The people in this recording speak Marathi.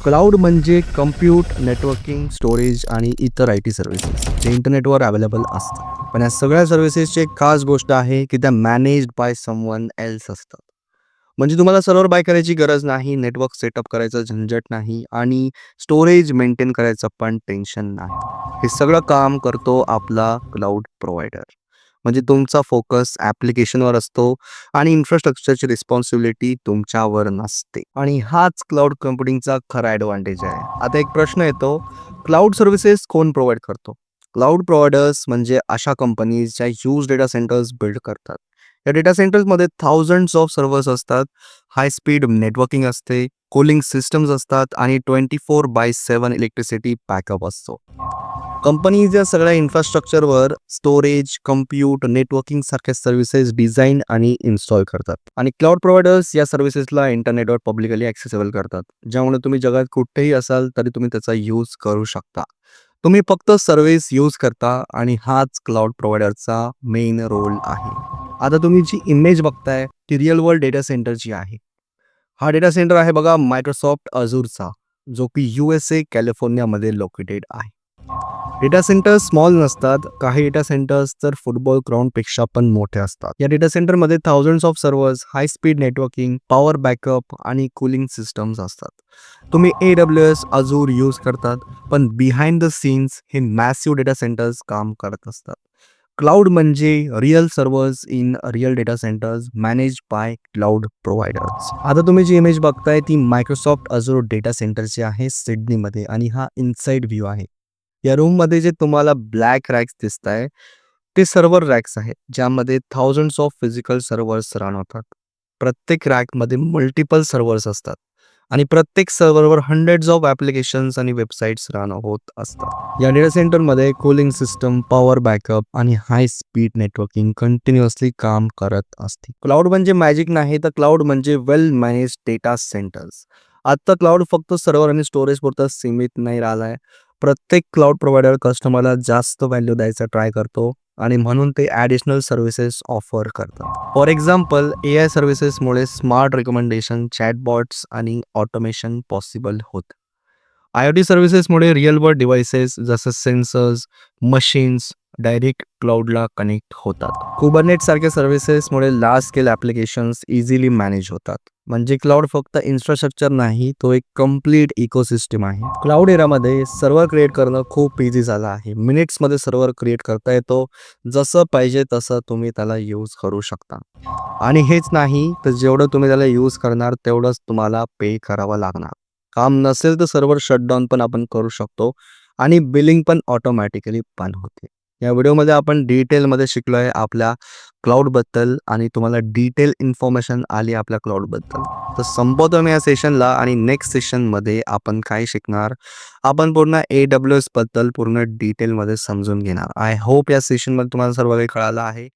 क्लाउड म्हणजे कम्प्यूट, नेटवर्किंग, स्टोरेज आणि इतर आय टी सर्व्हिसेस जे इंटरनेटवर अवेलेबल असतात. पण या सगळ्या सर्व्हिसेसची एक खास गोष्ट आहे की त्या मॅनेज्ड बाय समवन एल्स असतात. म्हणजे तुम्हाला सर्व्हर बाय करायची गरज नाही, नेटवर्क सेटअप करायचं झंझट नाही आणि स्टोरेज मेंटेन करायचं पण टेन्शन नाही. हे सगळं काम करतो आपला क्लाउड प्रोव्हायडर. म्हणजे तुमचा फोकस ॲप्लिकेशनवर असतो आणि इन्फ्रास्ट्रक्चरची रिस्पॉन्सिबिलिटी तुमच्यावर नसते. आणि हाच क्लाउड कम्प्युटिंगचा खरा ॲडव्हांटेज आहे. आता एक प्रश्न येतो, क्लाउड सर्व्हिसेस कोण प्रोव्हाईड करतो? क्लाउड प्रोव्हायडर्स म्हणजे अशा कंपनीज ज्या ह्यूज डेटा सेंटर्स बिल्ड करतात. या डेटा सेंटर्समध्ये थाउजंड्स ऑफ सर्व्हर्स असतात, हाय स्पीड नेटवर्किंग असते, कूलिंग सिस्टम्स असतात आणि 24/7 इलेक्ट्रिसिटी बॅकअप असतो. कंपनीज या सगळ्या इन्फ्रास्ट्रक्चरवर स्टोरेज, कम्प्यूट, नेटवर्किंग सारख्या सर्व्हिसेस डिझाईन आणि इन्स्टॉल करतात. आणि क्लाउड प्रोव्हायडर्स या सर्व्हिसेसला इंटरनेटवर पब्लिकली ॲक्सेसिबल करतात. ज्यामुळे तुम्ही जगात कुठेही असाल तरी तुम्ही त्याचा यूज करू शकता. तुम्ही फक्त सर्व्हिस यूज करता आणि हाच क्लाउड प्रोव्हायडरचा मेन रोल आहे. आता तुम्ही जी इमेज बघताय ती रिअल वर्ल्ड डेटा सेंटरची आहे. हा डेटा सेंटर आहे बघा मायक्रोसॉफ्ट अझूरचा, जो की USA कॅलिफोर्नियामध्ये लोकेटेड आहे. डेटा सेंटर्स स्मॉल नसतात, काही डेटा सेंटर्स तर फुटबॉल ग्राउंडपेक्षा पण मोठे असतात. या डेटा सेंटरमध्ये thousands of servers, high speed networking, power backup आणि कूलिंग सिस्टम्स असतात. तुम्ही AWS, Azure यूज करतात, पण बिहाइंड द सीन्स हे मॅसिव्ह डेटा सेंटर्स काम करत असतात. क्लाउड म्हणजे real servers in real data centres managed by cloud providers. आता तुम्ही जी इमेज बघताय ती मायक्रोसॉफ्ट अझूर डेटा सेंटरची आहे सिडनीमध्ये आणि हा इनसाइड व्ह्यू आहे. या रूममध्ये जे तुम्हाला ब्लॅक रॅक्स दिसताय ते सर्व्हर रॅक्स आहेत, ज्यामध्ये thousands of physical servers run होतात. प्रत्येक रॅकमध्ये मल्टिपल सर्व्हर्स असतात आणि प्रत्येक सर्व्हरवर हंड्रेड्स ऑफ ॲप्लिकेशन्स आणि वेबसाईट्स रन होत असतात. या डेटा सेंटरमध्ये कूलिंग सिस्टम, पॉवर बॅकअप आणि हाय स्पीड नेटवर्किंग कंटिन्युअसली काम करत असते. क्लाउड म्हणजे मॅजिक नाही, तर क्लाउड म्हणजे वेल मॅनेज डेटा सेंटर्स. आता क्लाउड फक्त सर्व्हर आणि स्टोरेज पुरता सीमित नाही राहिलाय. प्रत्येक क्लाउड प्रोव्हायडर कस्टमरला जास्त व्हॅल्यू द्यायचा ट्राय करतो आणि म्हणून ते ॲडिशनल सर्व्हिसेस ऑफर करतात. फॉर एक्झाम्पल, AI सर्व्हिसेसमुळे स्मार्ट रिकमेंडेशन, चॅटबॉट्स आणि ऑटोमेशन पॉसिबल होतं. IoT सर्व्हिसेसमुळे रिअल वर्ल्ड डिव्हाइसेस जसं सेन्सर्स, मशीन्स डायरेक्ट क्लाउडला कनेक्ट होतात. कुबरनेट सारख्या सर्व्हिसेसमुळे large scale applications easily manage होतात. म्हणजे क्लाउड फक्त इन्फ्रास्ट्रक्चर नाही, तो एक कंप्लीट इकोसिस्टम आहे. क्लाउड एरामध्ये सर्व्हर क्रिएट करणं खूप इझी झालं आहे. मिनिट्समध्ये सर्व्हर क्रिएट करता येतो. जसं पाहिजे तसं तुम्ही त्याला यूज करू शकता. आणि हेच नाही, तर जेवढं तुम्ही त्याला यूज करणार तेवढंच तुम्हाला पे करावं लागणार. काम नसेल तर सर्व्हर शटडाउन पण आपण करू शकतो आणि बिलिंग पण ऑटोमॅटिकली पण होते. या व्हिडिओमध्ये आपण डिटेलमध्ये शिकलोय आपल्या क्लाउडबद्दल आणि तुम्हाला डिटेल इन्फॉर्मेशन आली आपल्या क्लाउडबद्दल. तर संपवतो मी या सेशनला आणि नेक्स्ट सेशनमध्ये आपण काय शिकणार? आपण पूर्ण AWS बद्दल पूर्ण डिटेलमध्ये समजून घेणार. आय होप या सेशनमध्ये तुम्हाला सर्व काही कळालं आहे.